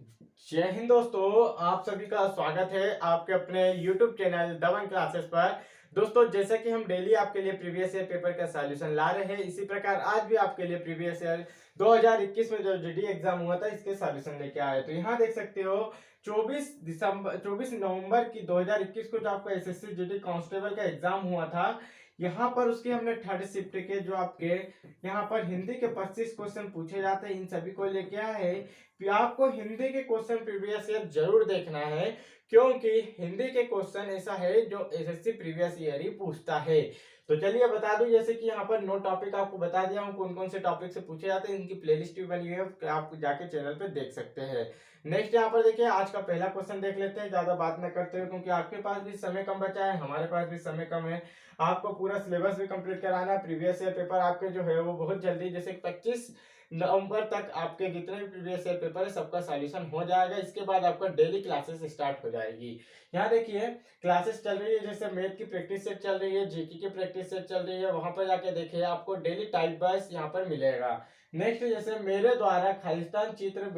जय हिंद दोस्तों, आप सभी का स्वागत है आपके अपने YouTube चैनल दबंग क्लासेस पर। दोस्तों, जैसे कि हम डेली आपके लिए प्रीवियस ईयर पेपर का सॉल्यूशन ला रहे हैं, इसी प्रकार आज भी आपके लिए प्रीवियस ईयर 2021 में जो जीडी एग्जाम हुआ था इसके सॉल्यूशन लेके आए। तो यहाँ देख सकते हो 24 नवंबर की 2021 को जो आपका एसएससी जीडी कांस्टेबल का एग्जाम हुआ था, यहाँ पर उसकी हमने थर्ड शिफ्ट के जो आपके यहाँ पर हिंदी के 25 क्वेश्चन पूछे जाते हैं, इन सभी को लेके आए हैं। आपको हिंदी के क्वेश्चन प्रीवियस ईयर जरूर देखना है, क्योंकि हिंदी के क्वेश्चन ऐसा है जो एसएससी प्रीवियस ईयर ही पूछता है। तो चलिए बता दूं, जैसे कि यहाँ पर 9 टॉपिक आपको बता दिया हूँ कौन कौन से टॉपिक से पूछे जाते हैं, इनकी प्लेलिस्ट भी बनी हुई है, आप जाके चैनल पे देख सकते हैं। नेक्स्ट यहाँ पर देखिए, आज का पहला क्वेश्चन देख लेते हैं ज्यादा बात न करते हुए, क्योंकि आपके पास भी समय कम बचा है, हमारे पास भी समय कम है। आपको पूरा सिलेबस भी कंप्लीट कराना है। प्रीवियस ईयर पेपर आपके जो है वो बहुत जल्दी, जैसे 25 नवंबर तक आपके जितने भी प्रीवियस ईयर पेपर है सबका सॉल्यूशन हो जाएगा। इसके बाद आपका डेली क्लासेस स्टार्ट हो जाएगी। यहाँ देखिए क्लासेस चल रही है, जैसे मैथ की प्रैक्टिस सेट चल रही है, जीके की प्रैक्टिस सेट चल रही है, वहां पर जाके देखिए आपको डेली टाइप वाइज यहाँ पर मिलेगा। नेक्स्ट, जैसे मेरे द्वारा खालिस्तान चित्र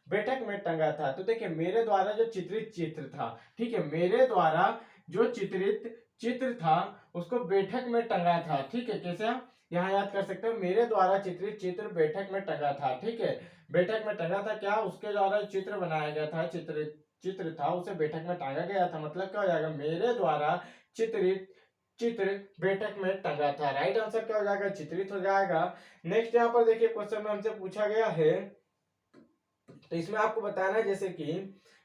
बैठक में टंगा था, तो देखिए मेरे द्वारा जो चित्रित चित्र था, ठीक है, मेरे द्वारा जो चित्रित चित्र था उसको बैठक में टंगा था। ठीक है, कैसे आप यहाँ याद कर सकते हो, मेरे द्वारा चित्रित चित्र बैठक में टंगा था। ठीक है, बैठक में टंगा था, क्या उसके द्वारा चित्र बनाया गया था, चित्र था उसे बैठक में टांगा गया था, मतलब क्या हो जाएगा, मेरे द्वारा चित्रित चित्र बैठक में टंगा था। राइट आंसर क्या हो जाएगा, चित्रित हो जाएगा। नेक्स्ट यहाँ पर देखिए क्वेश्चन में हमसे पूछा गया है, तो इसमें आपको बताना है जैसे कि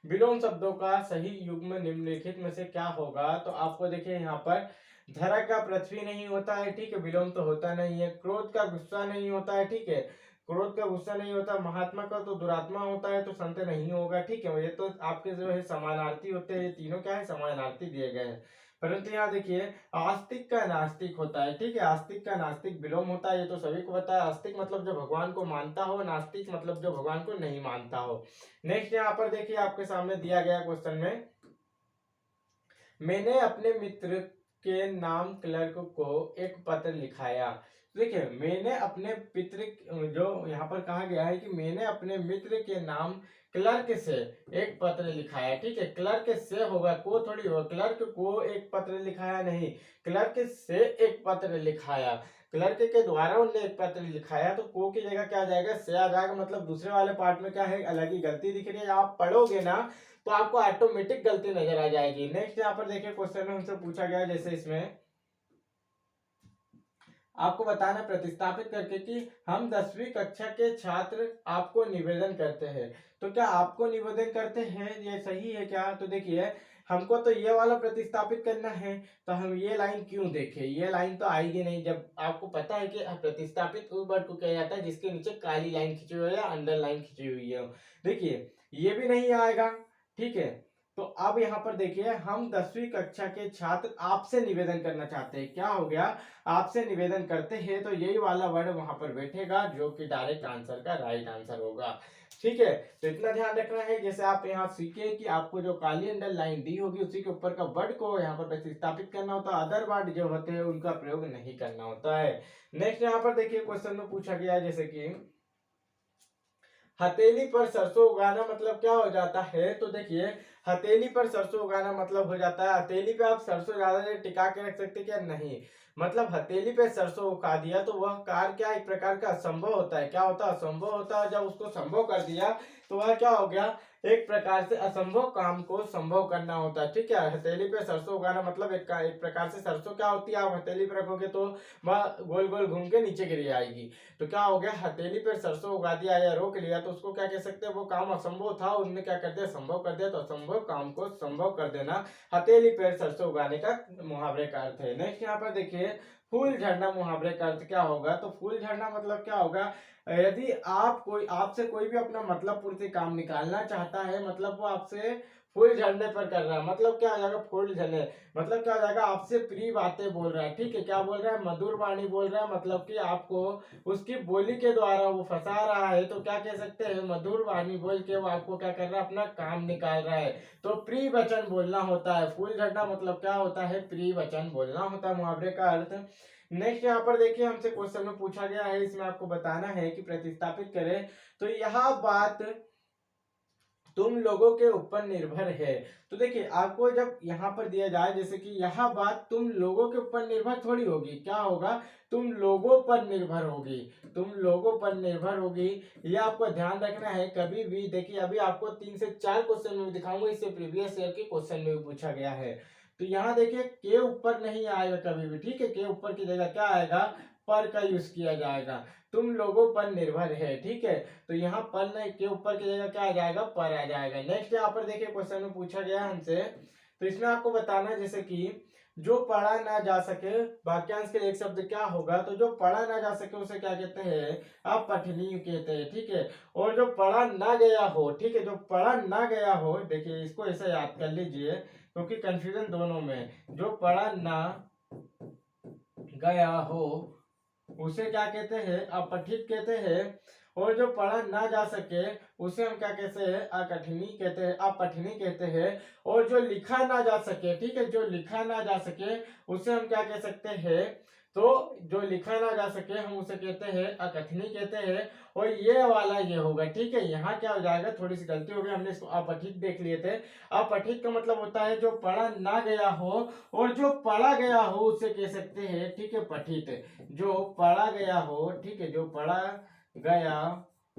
विलोम शब्दों का सही युग्म निम्नलिखित में से क्या होगा। तो आपको देखिए यहाँ पर धरा का पृथ्वी नहीं होता है, ठीक है, विलोम तो होता नहीं है। क्रोध का गुस्सा नहीं होता है, ठीक है, क्रोध का गुस्सा नहीं होता। महात्मा का तो दुरात्मा होता है, तो संत नहीं होगा। ठीक है, ये तो आपके जो है समानार्थी होते हैं, ये तीनों क्या है, समानार्थी दिए गए हैं। परंतु यहाँ देखिए आस्तिक का नास्तिक होता है, ठीक है, आस्तिक का नास्तिक विलोम होता है, ये तो सभी को पता है। आस्तिक मतलब जो भगवान को मानता हो, नास्तिक मतलब जो भगवान को नहीं मानता हो। नेक्स्ट यहाँ पर देखिए आपके सामने दिया गया क्वेश्चन में, मैंने अपने मित्र के नाम क्लर्क को एक पत्र लिखाया। देखिए मैंने अपने पितृ, जो यहाँ पर कहा गया है कि मैंने अपने मित्र के नाम क्लर्क से एक पत्र लिखाया। ठीक है, क्लर्क से होगा, को थोड़ी होगा, क्लर्क को एक पत्र लिखाया नहीं, क्लर्क से एक पत्र लिखाया, क्लर्क के द्वारा उन्हें एक पत्र लिखाया, तो को की जगह क्या आ जाएगा, से आ जाएगा। मतलब दूसरे वाले पार्ट में क्या है, अलग ही गलती दिख रही है, आप पढ़ोगे ना तो आपको ऑटोमेटिक गलती नजर आ जाएगी। नेक्स्ट यहाँ पर देखिए क्वेश्चन में हमसे पूछा गया है, जैसे इसमें आपको बताना प्रतिस्थापित करके कि हम 10वीं कक्षा के छात्र आपको निवेदन करते हैं। तो क्या आपको निवेदन करते हैं ये सही है क्या, तो देखिए हमको तो ये वाला प्रतिस्थापित करना है, तो हम ये लाइन क्यों देखें, ये लाइन तो आएगी नहीं। जब आपको पता है कि प्रतिस्थापित उस वर्ड को किया जाता है जिसके नीचे काली लाइन खींची हुई है या अंडर लाइन खींची हुई है। देखिए ये भी नहीं आएगा। ठीक है, तो अब यहाँ पर देखिए हम 10वीं कक्षा के छात्र आपसे निवेदन करना चाहते हैं, क्या हो गया, आपसे निवेदन करते हैं, तो यही वाला वर्ड वहां पर बैठेगा जो कि डायरेक्ट आंसर का राइट आंसर होगा। ठीक है, तो इतना ध्यान रखना है, जैसे आप यहाँ सीखे कि आपको जो काली अंडर लाइन दी होगी उसी के ऊपर का वर्ड को यहाँ पर प्रतिस्थापित करना होता है, अदर वर्ड जो होते हैं उनका प्रयोग नहीं करना होता है। नेक्स्ट यहाँ पर देखिए क्वेश्चन में पूछा गया है, जैसे कि हथेली पर सरसों उगाना मतलब क्या हो जाता है, तो देखिए हथेली पर सरसों उगाना मतलब हो जाता है, हथेली पे आप सरसों ज्यादा देर टिका के रख सकते क्या, नहीं। मतलब हथेली पे सरसों उगा दिया तो वह कार्य क्या एक प्रकार का असंभव होता है, क्या होता है, असंभव होता है। जब उसको संभव कर दिया तो वह क्या हो गया, एक प्रकार से असंभव काम को संभव करना होता है। ठीक है, हथेली पे सरसों उगाना मतलब एक प्रकार से सरसों क्या होती है, आप हथेली पे रखोगे तो वह गोल गोल घूम के नीचे गिर जाएगी। तो क्या हो गया, हथेली पे सरसों उगा दिया या रोक लिया तो उसको क्या कह सकते हैं, वो काम असंभव था, उनने क्या कर दिया, संभव कर दिया। तो असंभव काम को संभव कर देना हथेली पे सरसों उगाने का मुहावरे का अर्थ है। नेक्स्ट यहाँ पर देखिए फूल झड़ना मुहावरे का अर्थ क्या होगा, तो फूल झड़ना मतलब क्या होगा, यदि आपसे कोई भी अपना मतलब पूर्ति काम निकालना चाहता है, मतलब वो आपसे फूल झड़ने पर कर रहा है, मतलब क्या हो जाएगा, फूल झड़ने मतलब क्या हो जाएगा, आपसे प्रिय बातें बोल रहा है। ठीक है, क्या बोल रहा है, मधुर वाणी बोल रहा है, मतलब कि आपको उसकी बोली के द्वारा वो फंसा रहा है, तो क्या कह सकते हैं, मधुर वाणी बोल के वो आपको क्या कर रहा है, अपना काम निकाल रहा है। तो प्रिय वचन बोलना होता है, फूल झड़ना मतलब क्या होता है, प्रिय वचन बोलना होता है, मुहावरे का अर्थ। नेक्स्ट यहाँ पर देखिए हमसे क्वेश्चन में पूछा गया है, इसमें आपको बताना है कि प्रतिस्थापित करें, तो यह बात तुम लोगों के ऊपर निर्भर है। तो देखिए आपको जब यहाँ पर दिया जाए जैसे कि यह बात तुम लोगों के ऊपर निर्भर थोड़ी होगी, क्या होगा, तुम लोगों पर निर्भर होगी, तुम लोगों पर निर्भर होगी। ये आपको ध्यान रखना है कभी भी। देखिए अभी आपको 3 से 4 क्वेश्चन में दिखाऊंगा, इससे प्रीवियस ईयर के क्वेश्चन में भी पूछा गया है। तो यहाँ देखिए के ऊपर नहीं आएगा कभी भी, ठीक है, के ऊपर की जगह क्या आएगा, पर का यूज किया जाएगा। तुम लोगों पर निर्भर है, ठीक है, तो यहाँ पर नहीं, के ऊपर की जगह क्या आ जाएगा, पर आ जाएगा। नेक्स्ट यहाँ पर देखिए क्वेश्चन में पूछा गया हमसे, तो इसमें आपको बताना है जैसे कि जो पढ़ा ना जा सके, वाक्यांश के लिए एक शब्द क्या होगा, तो जो पढ़ा ना जा सके उसे क्या कहते हैं, अपठनीय कहते हैं, ठीक है। और जो पढ़ा ना गया हो, ठीक है, जो पढ़ा ना गया हो, देखिए इसको ऐसे याद कर लीजिए क्योंकि कंफ्यूजन दोनों में, जो पढ़ा ना गया हो उसे क्या कहते हैं, अपठित कहते हैं। और जो पढ़ा ना जा सके उसे हम क्या कहते हैं, अकठिनी कहते हैं, अपठनी कहते हैं। और जो लिखा ना जा सके, ठीक है, जो लिखा ना जा सके उसे हम क्या कह सकते हैं, तो जो लिखा ना जा सके हम उसे कहते हैं, अकथनी कहते हैं। और ये वाला ये होगा, ठीक है, यहाँ क्या हो जाएगा, थोड़ी सी गलती हो गई, हमने इसको अपठित देख लिए थे। अपठित का मतलब होता है जो पढ़ा ना गया हो, और जो पढ़ा गया हो उसे कह सकते हैं, ठीक है, पठित। जो पढ़ा गया हो, ठीक है, जो पढ़ा गया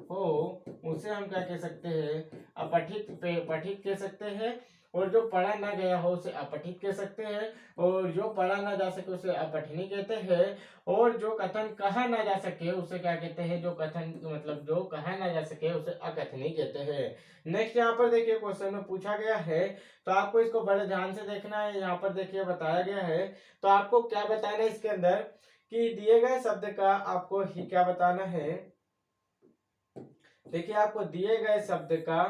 हो उसे हम क्या कह सकते हैं, अपठित पे पठित कह सकते हैं। और जो पढ़ा ना गया हो उसे अपठित कह सकते हैं। और जो पढ़ा ना जा सके उसे अपठनी कहते हैं। और जो कथन कहा ना जा सके उसे क्या कहते हैं, जो कथन मतलब जो कहा ना जा सके उसे अकथनी कहते हैं। नेक्स्ट यहाँ पर देखिए क्वेश्चन में पूछा गया है, तो आपको इसको बड़े ध्यान से देखना है। यहाँ पर देखिए बताया गया है, तो आपको क्या बताना है इसके अंदर, कि दिए गए शब्द का आपको ही क्या बताना है। देखिए आपको दिए गए शब्द का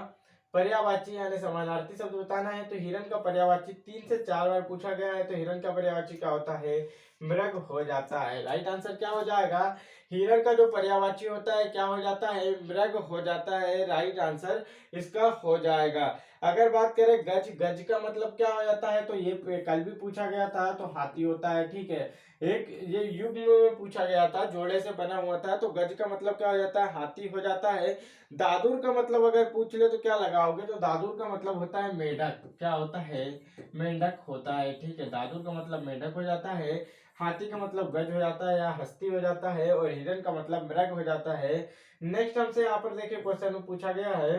पर्यायवाची यानी समानार्थी शब्द बताना है। तो हिरण का पर्यायवाची 3 से 4 बार पूछा गया है, तो हिरण का पर्यायवाची क्या होता है, मृग हो जाता है। राइट आंसर क्या हो जाएगा, हिरण का जो पर्यायवाची होता है क्या हो जाता है, मृग हो जाता है। राइट आंसर इसका हो जाएगा। अगर बात करें गज, गज का मतलब क्या हो जाता है, तो ये कल भी पूछा गया था, तो हाथी होता है, ठीक है। एक ये युग्म में पूछा गया था, जोड़े से बना हुआ था, तो गज का मतलब क्या हो जाता है, हाथी हो जाता है। दादुर का मतलब अगर पूछ ले तो क्या लगाओगे, तो दादुर का मतलब होता है मेढक, क्या होता है, मेंढक होता है, ठीक है। दादुर का मतलब मेंढक हो जाता है। हाथी का मतलब गज हो जाता है या हस्ती हो जाता है। और हिरण का मतलब मृग हो जाता है। नेक्स्ट हमसे यहाँ पर देखिए क्वेश्चन में पूछा गया है,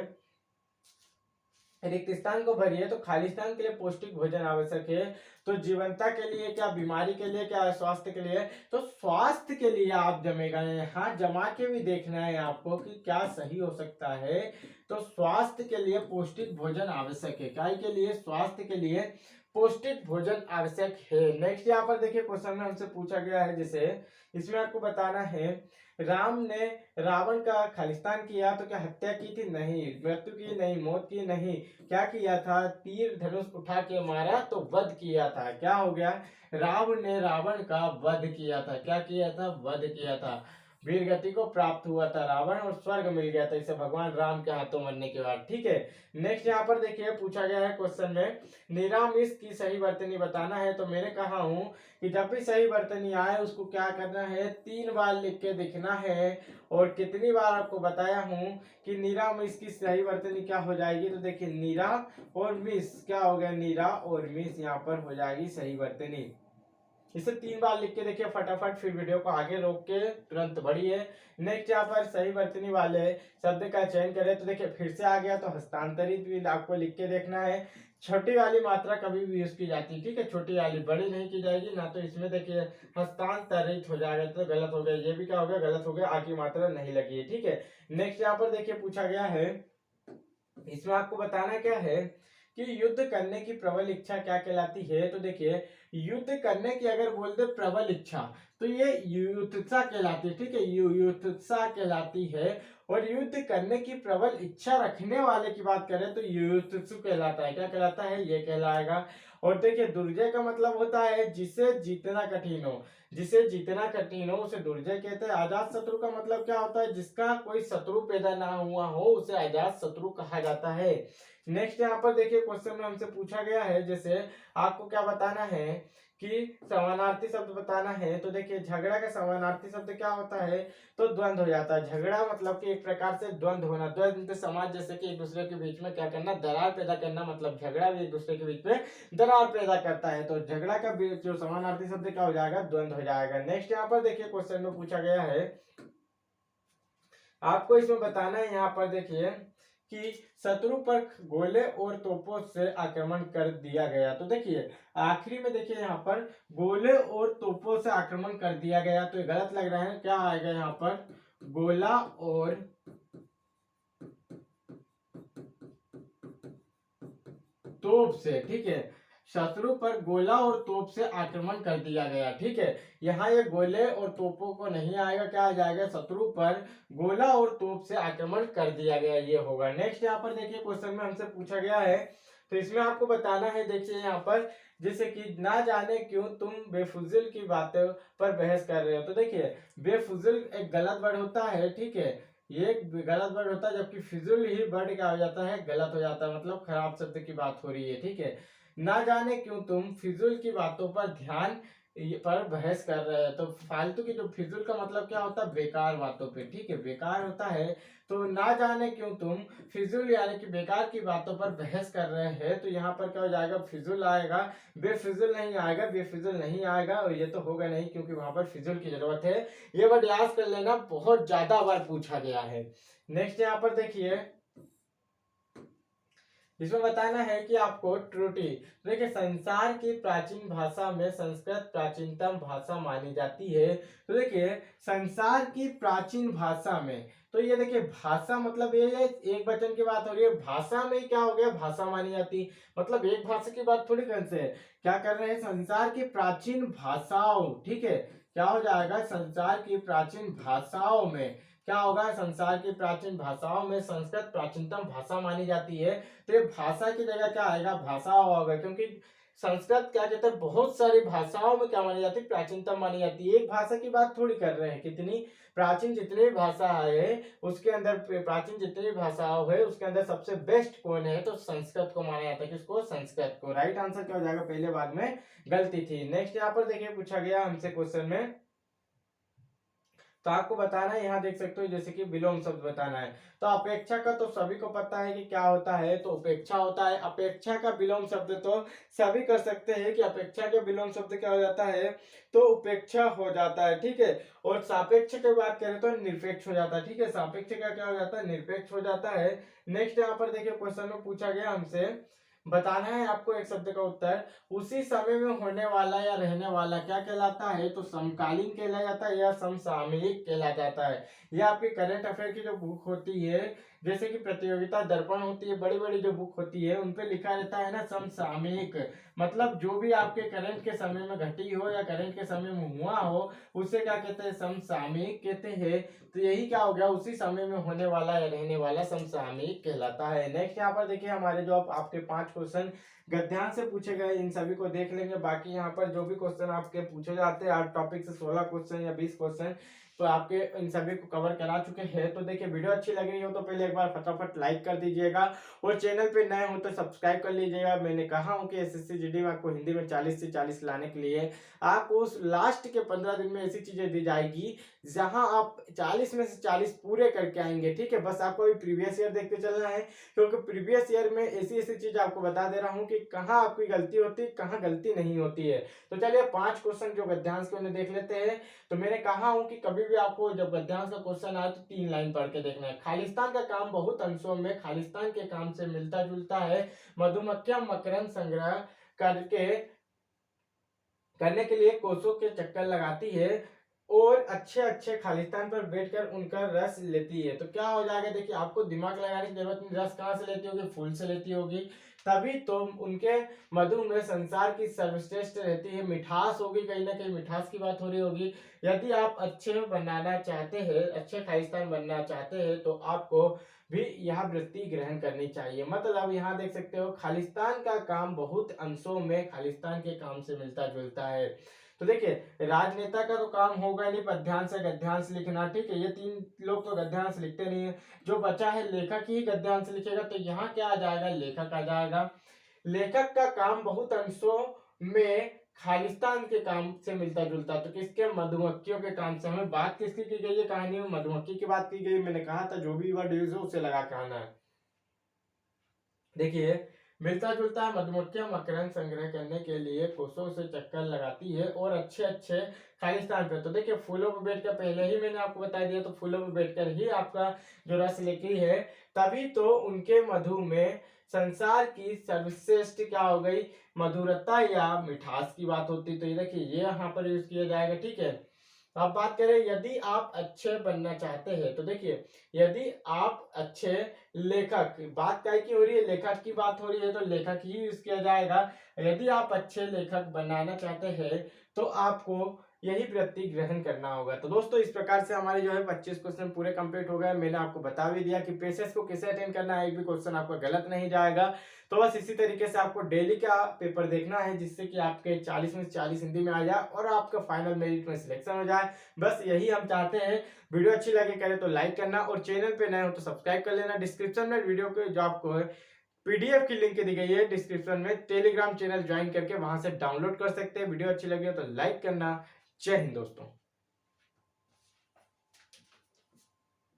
रिक्त स्थान को भरिए, तो खाली स्थान के लिए पौष्टिक भोजन आवश्यक है। तो जीवनता के लिए क्या, बीमारी के लिए क्या, स्वास्थ्य के लिए, तो स्वास्थ्य के लिए आप जमेगा, यहाँ जमा के भी देखना है आपको कि क्या सही हो सकता है। तो स्वास्थ्य के लिए पौष्टिक भोजन आवश्यक है, काय के लिए, स्वास्थ्य के लिए पौष्टिक भोजन आवश्यक है। नेक्स्ट यहाँ पर देखिए क्वेश्चन में हमसे पूछा गया है, जैसे इसमें आपको बताना है, राम ने रावण का खालिस्तान किया तो क्या हत्या की थी, नहीं। मृत्यु की, नहीं। मौत की, नहीं। क्या किया था, तीर धनुष उठा के मारा तो वध किया था। क्या हो गया, रावण ने रावण का वध किया था। क्या किया था, वध किया था। वीर गति को प्राप्त हुआ था रावण, और स्वर्ग मिल गया था इसे भगवान राम के हाथों मरने के बाद, ठीक है। नेक्स्ट यहाँ पर देखिए पूछा गया है क्वेश्चन में, निरामिष की सही वर्तनी बताना है। तो मैंने कहा हूं कि जब भी सही वर्तनी आए उसको क्या करना है, 3 बार लिख के दिखना है। और कितनी बार आपको बताया हूं कि नीरा मिस की सही वर्तनी क्या हो जाएगी, तो देखिए नीरा और मिस क्या हो गया, नीरा और मिस यहाँ पर हो जाएगी सही वर्तनी। इसे 3 बार लिख के देखिए फटाफट, फिर वीडियो को आगे रोक के तुरंत बढ़िए। नेक्स्ट यहाँ पर सही वर्तनी वाले शब्द का चयन करें, तो देखिए फिर से आ गया, तो हस्तांतरित भी आपको लिख के देखना है। छोटी वाली मात्रा कभी भी यूज की जाती है, ठीक है, छोटी वाली, बड़ी नहीं की जाएगी ना। तो इसमें देखिए हस्तांतरित हो जाएगा, तो गलत हो गया, ये भी क्या हो गया, गलत हो गया, आगे मात्रा नहीं लगी है, ठीक है। नेक्स्ट यहाँ पर देखिए पूछा गया है, इसमें आपको बताना क्या है कि युद्ध करने की प्रबल इच्छा क्या कहलाती है। तो देखिए युद्ध करने की अगर बोलते प्रबल इच्छा, तो ये युद्धसा कहलाती है, ठीक है, युद्धसा कहलाती है। और युद्ध करने की प्रबल इच्छा रखने वाले की बात करें तो युद्धसु कहलाता है। क्या कहलाता है, ये कहलाएगा। और देखिए दुर्जय का मतलब होता है जिसे जीतना कठिन हो, जिसे जीतना कठिन हो उसे दुर्जय कहते हैं। अजात शत्रु का मतलब क्या होता है, जिसका कोई शत्रु पैदा ना हुआ हो उसे अजात शत्रु कहा जाता है। नेक्स्ट यहाँ पर देखिए क्वेश्चन में हमसे पूछा गया है, जैसे आपको क्या बताना है कि समानार्थी शब्द बताना है तो देखिए झगड़ा का समानार्थी शब्द क्या होता है, तो द्वंद्व हो जाता है। झगड़ा मतलब कि एक प्रकार से द्वंद्व होना, द्वंद्व समाज जैसे कि एक दूसरे के बीच में क्या करना, दरार पैदा करना, मतलब झगड़ा भी एक दूसरे के बीच में दरार पैदा करता है। तो झगड़ा का जो समानार्थी शब्द क्या हो जाएगा, द्वंद्व हो जाएगा। नेक्स्ट यहाँ पर देखिए क्वेश्चन में पूछा गया है, आपको इसमें बताना है यहाँ पर देखिए कि शत्रु पर गोले और तोपों से आक्रमण कर दिया गया। तो देखिए आखिरी में देखिए यहाँ पर गोले और तोपों से आक्रमण कर दिया गया, तो ये गलत लग रहा है। क्या आएगा यहाँ पर, गोला और तोप से, ठीक है। शत्रु पर गोला और तोप से आक्रमण कर दिया गया, ठीक है। यहाँ ये गोले और तोपों को नहीं आएगा, क्या आ जाएगा, शत्रु पर गोला और तोप से आक्रमण कर दिया गया, ये होगा। नेक्स्ट यहाँ पर देखिए क्वेश्चन में हमसे पूछा गया है, तो इसमें आपको बताना है, देखिए यहाँ पर जैसे कि ना जाने क्यों तुम बेफुजिल की बातों पर बहस कर रहे हो। तो देखिए बेफुजिल एक गलत वर्ड होता है, ठीक है, ये एक गलत वर्ड होता है, जबकि फिजुल ही वर्ड क्या हो जाता है, गलत हो जाता है, मतलब खराब शब्द की बात हो रही है, ठीक है। ना जाने क्यों तुम फिजुल की बातों पर ध्यान पर बहस कर रहे हैं। तो फालतू की, जो फिजुल का मतलब क्या होता है, बेकार बातों पे, ठीक है, बेकार होता है। तो ना जाने क्यों तुम फिजुल यानी कि बेकार की बातों पर बहस कर रहे हैं, तो यहाँ पर क्या हो जाएगा, फिजुल आएगा, बेफिजुल नहीं आएगा, बेफिजुल नहीं आएगा, और ये तो होगा नहीं क्योंकि वहां पर फिजुल की जरूरत है। ये वर्ड याद कर लेना, बहुत ज्यादा बार पूछा गया है। नेक्स्ट यहाँ पर देखिए, इसमें बताना है कि आपको त्रुटि, देखिए संसार की प्राचीन भाषा में संस्कृत प्राचीनतम भाषा मानी जाती है। तो देखिए संसार की प्राचीन भाषा में, तो ये देखिए भाषा मतलब ये एक वचन की बात हो रही है, भाषा में क्या हो गया, भाषा मानी जाती, मतलब एक भाषा की बात थोड़ी कर से है। क्या कर रहे हैं, संसार की प्राचीन भाषाओं, ठीक है, क्या हो जाएगा, संसार की प्राचीन भाषाओं में क्या होगा, संसार की प्राचीन भाषाओं में संस्कृत प्राचीनतम भाषा मानी जाती है। तो ये भाषा की जगह क्या आएगा, भाषा होगा, क्योंकि संस्कृत क्या कहते हैं, बहुत सारी भाषाओं में क्या मानी जाती है, प्राचीनतम मानी जाती है। एक भाषा की बात थोड़ी कर रहे हैं, कितनी प्राचीन जितनी भी भाषा है उसके अंदर, प्राचीन जितनी भी भाषाओं है उसके अंदर सबसे बेस्ट कौन है, तो संस्कृत को माना जाता है। किसको, संस्कृत को। राइट आंसर क्या हो जाएगा, पहले बाद में गलती थी। नेक्स्ट यहाँ पर देखिए पूछा गया हमसे क्वेश्चन में, तो आपको बताना है, यहाँ देख सकते हो जैसे कि विलोम शब्द बताना है। तो अपेक्षा का तो सभी को पता है कि क्या होता है, तो उपेक्षा होता है। अपेक्षा का विलोम शब्द तो सभी कर सकते हैं कि अपेक्षा का विलोम शब्द क्या हो जाता है, तो उपेक्षा हो जाता है, ठीक है। और सापेक्ष की बात करें तो निरपेक्ष हो जाता है, ठीक है, सापेक्ष का क्या हो जाता है, निरपेक्ष हो जाता है। नेक्स्ट यहाँ पर देखिए क्वेश्चन में पूछा गया हमसे, बताना है आपको एक शब्द का उत्तर, उसी समय में होने वाला या रहने वाला क्या कहलाता है, तो समकालीन कहला जाता है या समसामयिक कहला जाता है। यह आपकी करंट अफेयर की जो बुक होती है, जैसे कि प्रतियोगिता दर्पण होती है, बड़ी बड़ी जो बुक होती है उन पे लिखा रहता है ना समसामयिक, मतलब जो भी आपके करंट के समय में घटी हो या करंट के समय में हुआ हो उसे क्या कहते हैं, समसामयिक कहते हैं। तो यही क्या हो गया, उसी समय में होने वाला या रहने वाला समसामयिक कहलाता है। नेक्स्ट यहाँ पर देखिए हमारे जो आपके 5 क्वेश्चन गद्यांश से पूछे गए, इन सभी को देख लेंगे। बाकी यहाँ पर जो भी क्वेश्चन आपके पूछे जाते हैं, 8 टॉपिक से 16 क्वेश्चन या 20 क्वेश्चन, तो आपके इन सभी को कवर करा चुके हैं। तो देखिए वीडियो अच्छी लग रही हो तो पहले एक बार फटाफट लाइक कर दीजिएगा, और चैनल पे नए हो तो सब्सक्राइब कर लीजिएगा। मैंने कहा हूँ कि एसएससी जीडी में आपको हिंदी में 40 से 40 लाने के लिए आपको उस लास्ट के 15 दिन में ऐसी चीजें दी जाएगी जहां आप 40 में से 40 पूरे करके आएंगे, ठीक है। बस आपको प्रीवियस ईयर देखते चलना है, क्योंकि प्रीवियस ईयर में ऐसी ऐसी चीज आपको बता दे रहा हूँ कि कहाँ आपकी गलती होती है, कहाँ गलती नहीं होती है। तो चलिए 5 क्वेश्चन जो गद्यांश के उन्हें देख लेते हैं। तो मैंने कहा हूं कि कभी भी आपको जब गद्यांश का क्वेश्चन आए तो 3 लाइन पढ़ के देखना है। खालिस्तान का काम बहुत अंशों में खालिस्तान के काम से मिलता जुलता है। मधुमक्खियां मकरंद संग्रह करके करने के लिए कोसों के चक्कर लगाती है और अच्छे अच्छे खालिस्तान पर बैठकर उनका रस लेती है। तो क्या हो जाएगा, देखिए आपको दिमाग लगाने की जरूरत नहीं, रस कहाँ से लेती होगी, फूल से लेती होगी, तभी तो उनके मधु में संसार की सर्वश्रेष्ठ रहती है, मिठास होगी, कहीं ना कहीं मिठास की बात हो रही होगी। यदि आप अच्छे बनाना चाहते हैं, अच्छे खालिस्तान बनना चाहते हैं, तो आपको भी यह वृत्ति ग्रहण करनी चाहिए। मतलब यहाँ देख सकते हो खालिस्तान का काम बहुत अंशों में खालिस्तान के काम से मिलता जुलता है। तो देखिए राजनेता का तो काम होगा नहीं पद्यांश से गद्यांश लिखना, ठीक है, ये 3 लोग तो गद्यांश लिखते नहीं है, जो बचा है लेखक ही गद्यांश लिखेगा। तो यहाँ क्या आ जाएगा, लेखक आ जाएगा। लेखक का काम बहुत अंशों में खालिस्तान के काम से मिलता जुलता, तो किसके, मधुमक्खियों के काम से। हमें बात किसकी की गई है कहानी में, मधुमक्खी की बात की गई। मैंने कहा था जो भी वर्ड यूज हो उसे लगा के आना है। देखिए, मिलता जुलता है, मधुमक्खियां मकरंद संग्रह करने के लिए कोसों से चक्कर लगाती है और अच्छे अच्छे खालिस्तान पे। तो देखिए, फूलों पर बैठकर, पहले ही मैंने आपको बता दिया, तो फूलों पर बैठकर ही आपका जो रस लेती है, तभी तो उनके मधु में संसार की सर्वश्रेष्ठ क्या हो गई, मधुरता या मिठास की बात होती। तो ये देखिए, ये यहाँ पर यूज किया जाएगा, ठीक है। अब बात करें, यदि आप अच्छे बनना चाहते हैं, तो देखिए, यदि आप अच्छे लेखक, बात काय की हो रही है, लेखक की बात हो रही है, तो लेखक ही यूज किया जाएगा। यदि आप अच्छे लेखक बनाना चाहते हैं तो आपको यही वृत्ति ग्रहण करना होगा। तो दोस्तों, इस प्रकार से हमारे जो है 25 क्वेश्चन पूरे कंप्लीट हो गए। मैंने आपको बता भी दिया कि पेशेंस को कैसे अटेंड करना है, एक भी क्वेश्चन आपका गलत नहीं जाएगा। तो बस इसी तरीके से आपको डेली का पेपर देखना है, जिससे कि आपके 40 में 40 हिंदी में आ जाए और आपका फाइनल मेरिट में सिलेक्शन हो जाए। बस यही हम चाहते हैं। वीडियो अच्छी लगे करे तो लाइक करना, और चैनल पे नए हो तो सब्सक्राइब कर लेना। डिस्क्रिप्शन में वीडियो के जो आपको पीडीएफ की लिंक दी गई है डिस्क्रिप्शन में, टेलीग्राम चैनल ज्वाइन करके वहां से डाउनलोड कर सकते हैं। वीडियो अच्छी लगी हो तो लाइक करना। जय हिंद दोस्तों।